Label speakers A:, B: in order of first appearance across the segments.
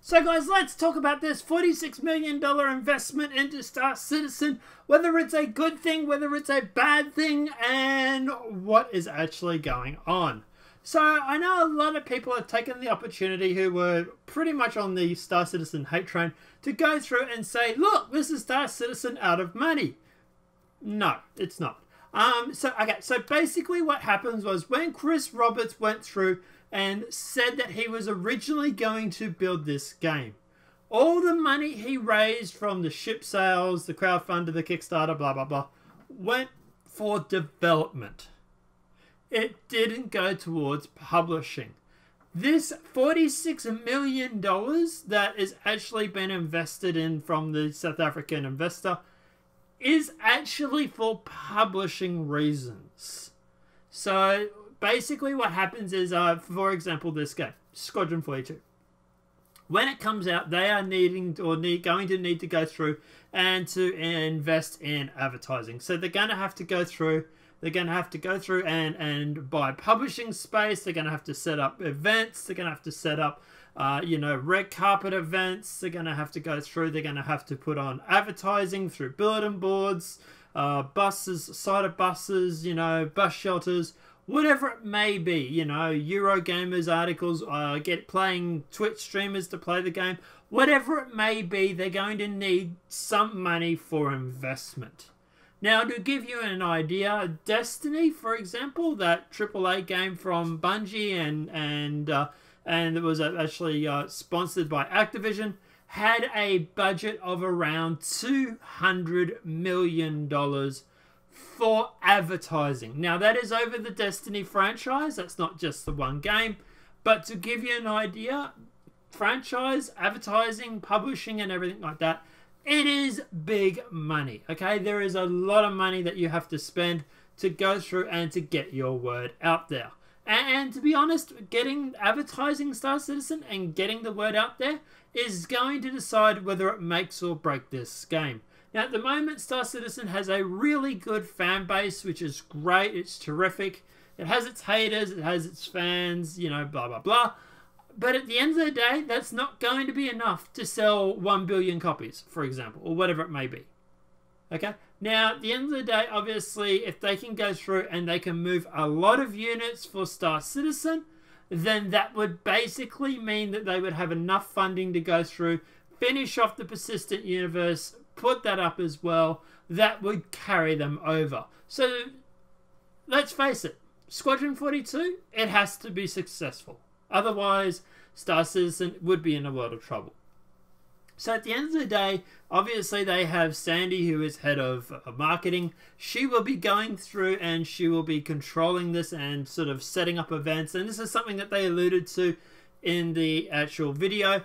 A: So guys, let's talk about this $46 million investment into Star Citizen, whether it's a good thing, whether it's a bad thing, and what is actually going on. So I know a lot of people have taken the opportunity who were pretty much on the Star Citizen hate train to go through and say, look, this is Star Citizen out of money. No, it's not. So basically what happens was when Chris Roberts went through and said that he was originally going to build this game, all the money he raised from the ship sales, the crowdfunder, the Kickstarter, blah, blah, blah, went for development. It didn't go towards publishing. This $46 million that is actually been invested in from the South African investor is actually for publishing reasons. So basically what happens is, for example, this game, Squadron 42. When it comes out, they are going to need to go through and to invest in advertising. So they're going to have to go through and buy publishing space. They're going to have to set up events. They're going to have to set up red carpet events. They're going to have to go through. They're going to have to put on advertising through bulletin boards, buses, side of buses, bus shelters, whatever it may be. Eurogamers articles, playing Twitch streamers to play the game. Whatever it may be, they're going to need some money for investment. Now, to give you an idea, Destiny, for example, that AAA game from Bungie and it was actually sponsored by Activision, had a budget of around $200 million for advertising. Now, that is over the Destiny franchise. That's not just the one game. But to give you an idea, franchise, advertising, publishing, and everything like that, it is big money, okay? There is a lot of money that you have to spend to go through and to get your word out there. And to be honest, advertising Star Citizen and getting the word out there is going to decide whether it makes or breaks this game. Now, at the moment, Star Citizen has a really good fan base, which is great. It's terrific. It has its haters. It has its fans, blah, blah, blah. But at the end of the day, that's not going to be enough to sell 1 billion copies, for example, or whatever it may be. Okay? Now, at the end of the day, obviously, if they can go through and they can move a lot of units for Star Citizen, then that would basically mean that they would have enough funding to go through, finish off the Persistent Universe, put that up as well. That would carry them over. So, let's face it, Squadron 42, it has to be successful. Otherwise, Star Citizen would be in a world of trouble. So at the end of the day, obviously they have Sandy, who is head of marketing. She will be going through and she will be controlling this and sort of setting up events. And this is something that they alluded to in the actual video.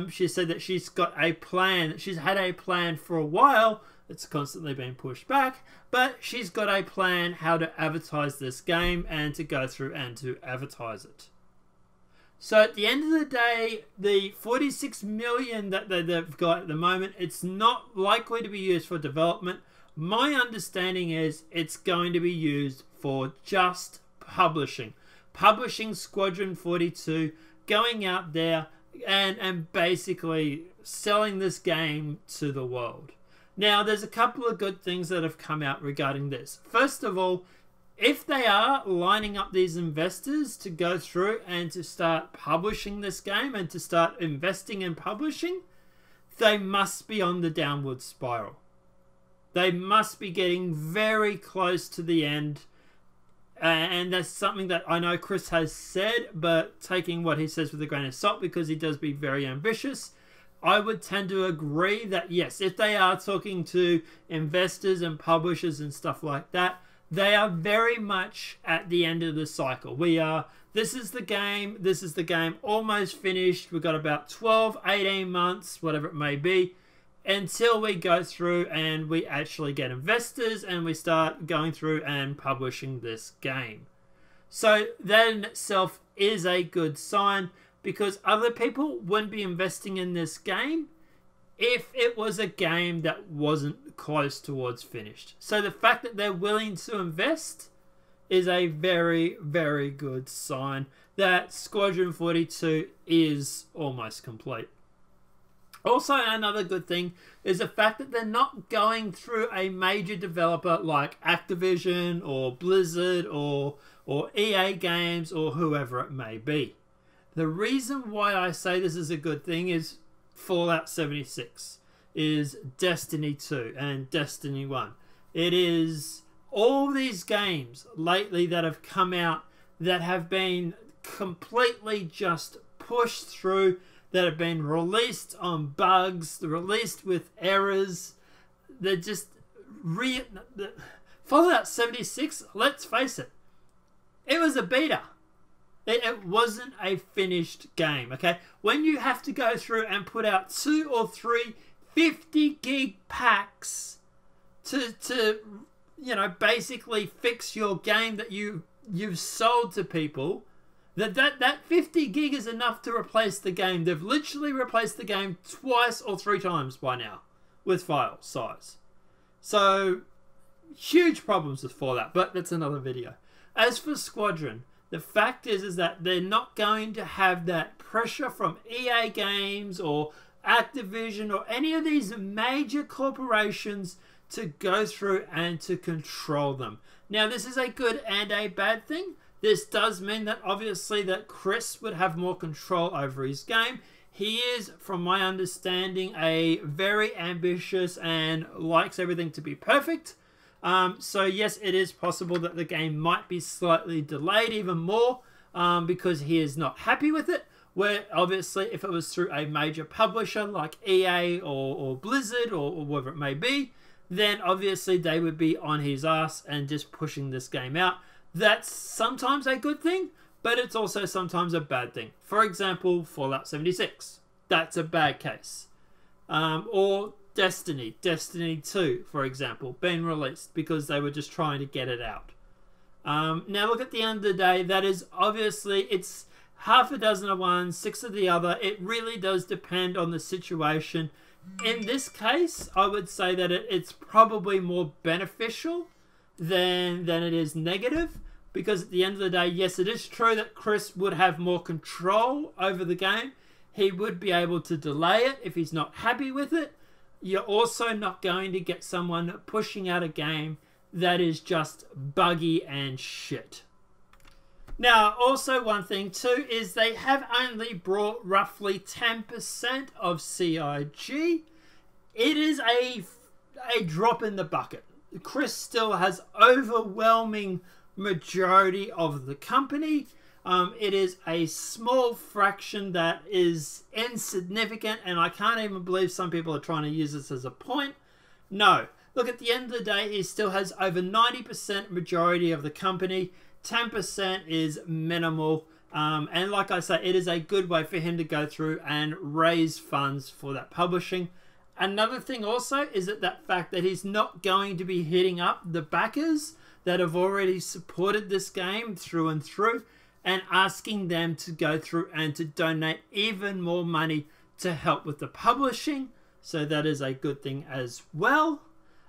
A: She said that she's got a plan. She's had a plan for a while. It's constantly been pushed back. But she's got a plan how to advertise this game and to go through and to advertise it. So at the end of the day, the $46 million that they've got at the moment, it's not likely to be used for development. My understanding is it's going to be used for just publishing. Publishing Squadron 42, going out there and basically selling this game to the world. Now, there's a couple of good things that have come out regarding this. First of all, if they are lining up these investors to go through and to start publishing this game and to start investing in publishing, they must be on the downward spiral. They must be getting very close to the end. And that's something that I know Chris has said, but taking what he says with a grain of salt because he does be very ambitious, I would tend to agree that yes, if they are talking to investors and publishers and stuff like that, they are very much at the end of the cycle. This is the game almost finished. We've got about 12, 18 months, whatever it may be, until we go through and we actually get investors and we start going through and publishing this game. So that in itself is a good sign because other people wouldn't be investing in this game if it was a game that wasn't close towards finished. So the fact that they're willing to invest is a very, very good sign that Squadron 42 is almost complete. Also, another good thing is the fact that they're not going through a major developer like Activision or Blizzard or EA Games or whoever it may be. The reason why I say this is a good thing is Fallout 76, is Destiny 2 and Destiny 1. It is all these games lately that have come out that have been completely just pushed through, that have been released on bugs, released with errors. They're just Fallout 76, let's face it, it was a beta. It wasn't a finished game, okay? When you have to go through and put out 2 or 3 50 gig packs to you know, basically fix your game that you've sold to people, that 50 gig is enough to replace the game. They've literally replaced the game twice or 3 times by now with file size. So huge problems with Fallout, but that's another video. As for Squadron, the fact is that they're not going to have that pressure from EA Games or Activision or any of these major corporations to go through and to control them. Now, this is a good and a bad thing. This does mean that obviously that Chris would have more control over his game. He is, from my understanding, a very ambitious and likes everything to be perfect. So yes, it is possible that the game might be slightly delayed even more because he is not happy with it. Where obviously if it was through a major publisher like EA or Blizzard or whatever it may be, then obviously they would be on his ass and just pushing this game out. That's sometimes a good thing, but it's also sometimes a bad thing. For example, Fallout 76. That's a bad case. Or Destiny 2, for example, being released because they were just trying to get it out. Now look, at the end of the day, that is obviously, it's half a dozen of one, 6 of the other. It really does depend on the situation. In this case, I would say that it's probably more beneficial than it is negative, because at the end of the day, yes, it is true that Chris would have more control over the game. He would be able to delay it if he's not happy with it. You're also not going to get someone pushing out a game that is just buggy and shit. Now, also one thing too is they have only brought roughly 10% of CIG. It is a drop in the bucket. Chris still has overwhelming majority of the company. It is a small fraction that is insignificant, and I can't even believe some people are trying to use this as a point. No. Look, at the end of the day, he still has over 90% majority of the company. 10% is minimal. And like I say, it is a good way for him to go through and raise funds for that publishing. Another thing also is that fact that he's not going to be hitting up the backers that have already supported this game through and through and asking them to go through and to donate even more money to help with the publishing. So that is a good thing as well.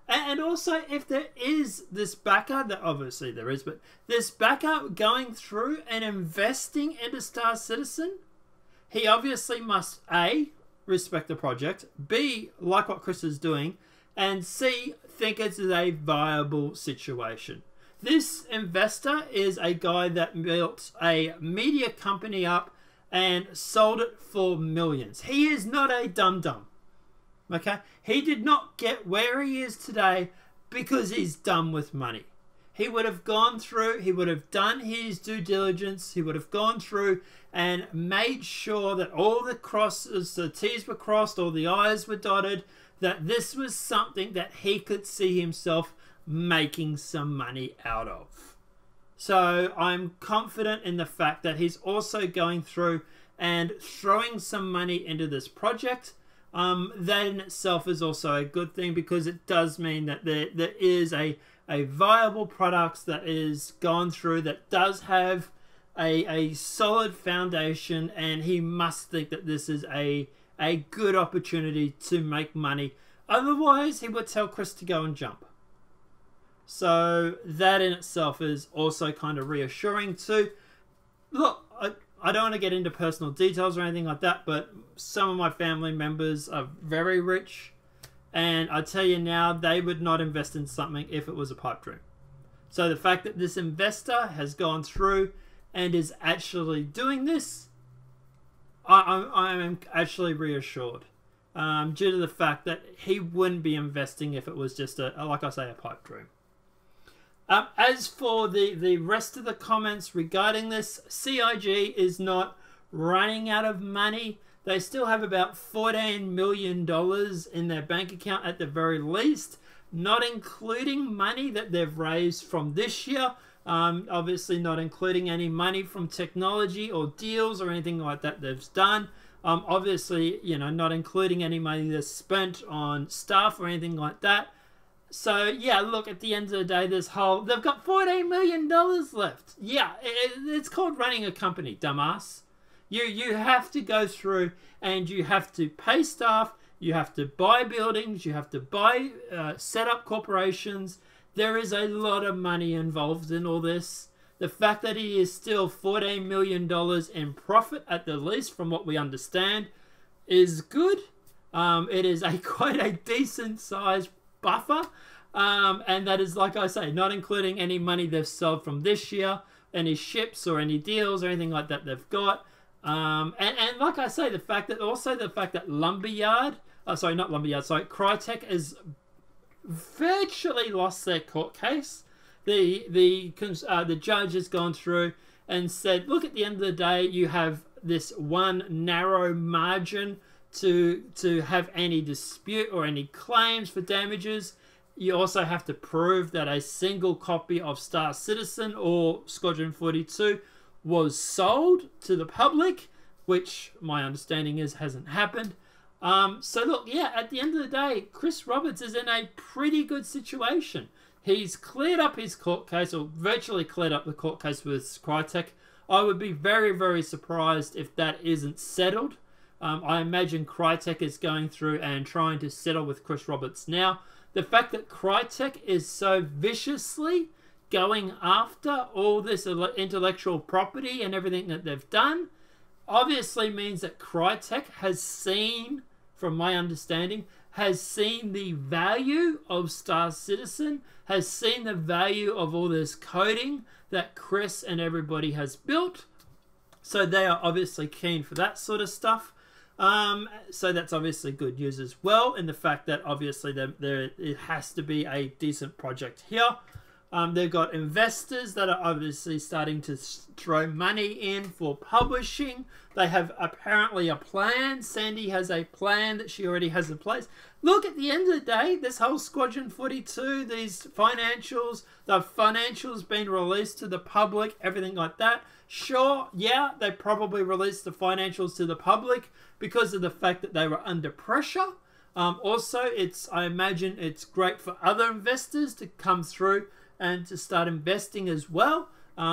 A: And also, if there is this backer, that obviously there is, but this backer going through and investing into Star Citizen, he obviously must A, respect the project, B, like what Chris is doing, and C, think it's a viable situation. This investor is a guy that built a media company up and sold it for millions. He is not a dum-dum. Okay? He did not get where he is today because he's dumb with money. He would have gone through, he would have done his due diligence, he would have gone through and made sure that all the crosses, the T's were crossed, all the I's were dotted, that this was something that he could see himself making some money out of. So I'm confident in the fact that he's also going through and throwing some money into this project. That in itself is also a good thing, because it does mean that there is a viable product that is gone through, that does have a solid foundation, and he must think that this is a good opportunity to make money. Otherwise, he would tell Chris to go and jump. So that in itself is also kind of reassuring too. Look, I don't want to get into personal details or anything like that, but some of my family members are very rich, and I tell you now, they would not invest in something if it was a pipe dream. So the fact that this investor has gone through and is actually doing this, I am actually reassured, due to the fact that he wouldn't be investing if it was just like I say, a pipe dream. As for the rest of the comments regarding this, CIG is not running out of money. They still have about $14 million in their bank account at the very least, not including money that they've raised from this year. Obviously not including any money from technology or deals or anything like that they've done. Obviously, you know, not including any money that's spent on staff or anything like that. So, yeah, look, at the end of the day, they've got $14 million left. Yeah, it's called running a company, dumbass. You have to go through and you have to pay staff, you have to buy buildings, you have to buy, set up corporations. There is a lot of money involved in all this. The fact that he is still $14 million in profit, at the least, from what we understand, is good. It is quite a decent sized buffer. And that is, like I say, not including any money they've sold from this year, any ships or any deals or anything like that they've got. And like I say, the fact that Crytek has virtually lost their court case. The judge has gone through and said, look, at the end of the day, you have this one narrow margin to have any dispute or any claims for damages. You also have to prove that a single copy of Star Citizen or Squadron 42 was sold to the public, which my understanding is hasn't happened. So look, yeah, at the end of the day, Chris Roberts is in a pretty good situation. He's cleared up his court case, or virtually cleared up the court case with Crytek. I would be very, very surprised if that isn't settled. I imagine Crytek is going through and trying to settle with Chris Roberts now. The fact that Crytek is so viciously going after all this intellectual property and everything that they've done obviously means that Crytek has seen, from my understanding, has seen the value of Star Citizen, has seen the value of all this coding that Chris and everybody has built. So they are obviously keen for that sort of stuff. So that's obviously good news as well, in the fact that obviously it has to be a decent project here. They've got investors that are obviously starting to throw money in for publishing. They have apparently a plan. Sandy has a plan that she already has in place. Look, at the end of the day, this whole Squadron 42, these financials, the financials being released to the public, everything like that. Sure, yeah, they probably released the financials to the public because of the fact that they were under pressure. Also, I imagine it's great for other investors to come through and to start investing as well.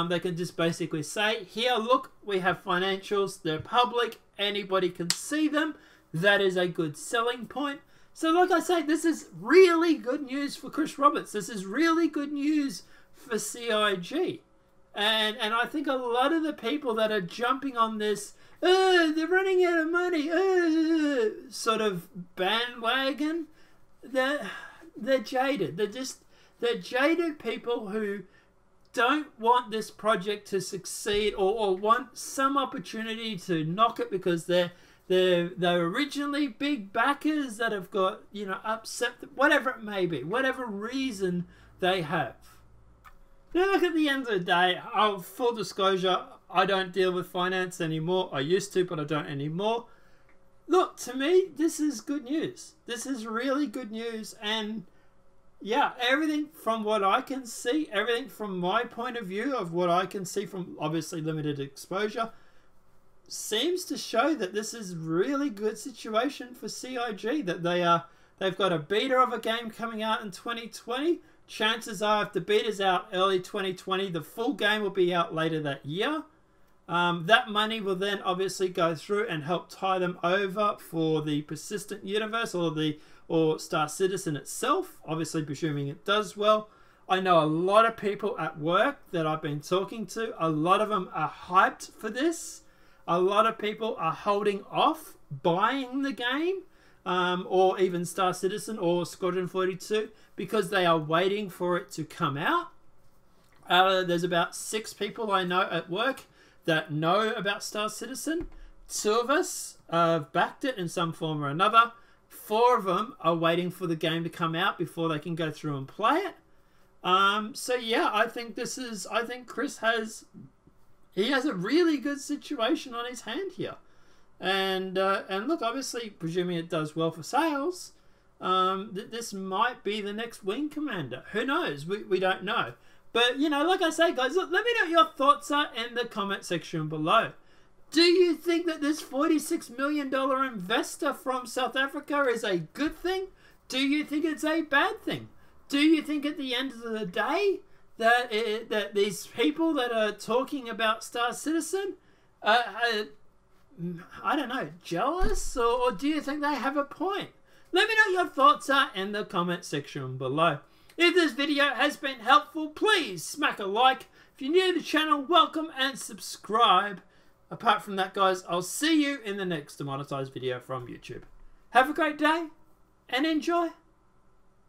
A: They can just basically say, here, look, we have financials, they're public, anybody can see them. That is a good selling point. So like I say, this is really good news for Chris Roberts. This is really good news for CIG. And I think a lot of the people that are jumping on this, they're running out of money, sort of bandwagon, they're jaded. They're jaded people who don't want this project to succeed, or want some opportunity to knock it because they're originally big backers that have got, you know, upset, whatever it may be, whatever reason they have. Now look, at the end of the day, full disclosure, I don't deal with finance anymore. I used to, but I don't anymore. Look, to me, this is good news. This is really good news, and yeah, everything from what I can see, everything from my point of view of what I can see from obviously limited exposure, seems to show that this is really good situation for CIG, that they've got a beta of a game coming out in 2020. Chances are, if the beta's out early 2020, the full game will be out later that year. That money will then obviously go through and help tie them over for the Persistent Universe or Star Citizen itself, obviously presuming it does well. I know a lot of people at work that I've been talking to, a lot of them are hyped for this. a lot of people are holding off buying the game, or even Star Citizen or Squadron 42, because they are waiting for it to come out. There's about 6 people I know at work that know about Star Citizen. 2 of us have backed it in some form or another. 4 of them are waiting for the game to come out before they can go through and play it. So yeah, I think Chris has a really good situation on his hand here. And look, obviously, presuming it does well for sales, this might be the next Wing Commander. Who knows? We don't know. But, you know, like I say, guys, look, let me know what your thoughts are in the comment section below. Do you think that this $46 million investor from South Africa is a good thing? Do you think it's a bad thing? Do you think at the end of the day that these people that are talking about Star Citizen are, I don't know, jealous? Or do you think they have a point? Let me know what your thoughts are in the comment section below. If this video has been helpful, please smack a like. If you're new to the channel, welcome and subscribe. Apart from that, guys, I'll see you in the next demonetized video from YouTube. Have a great day and enjoy.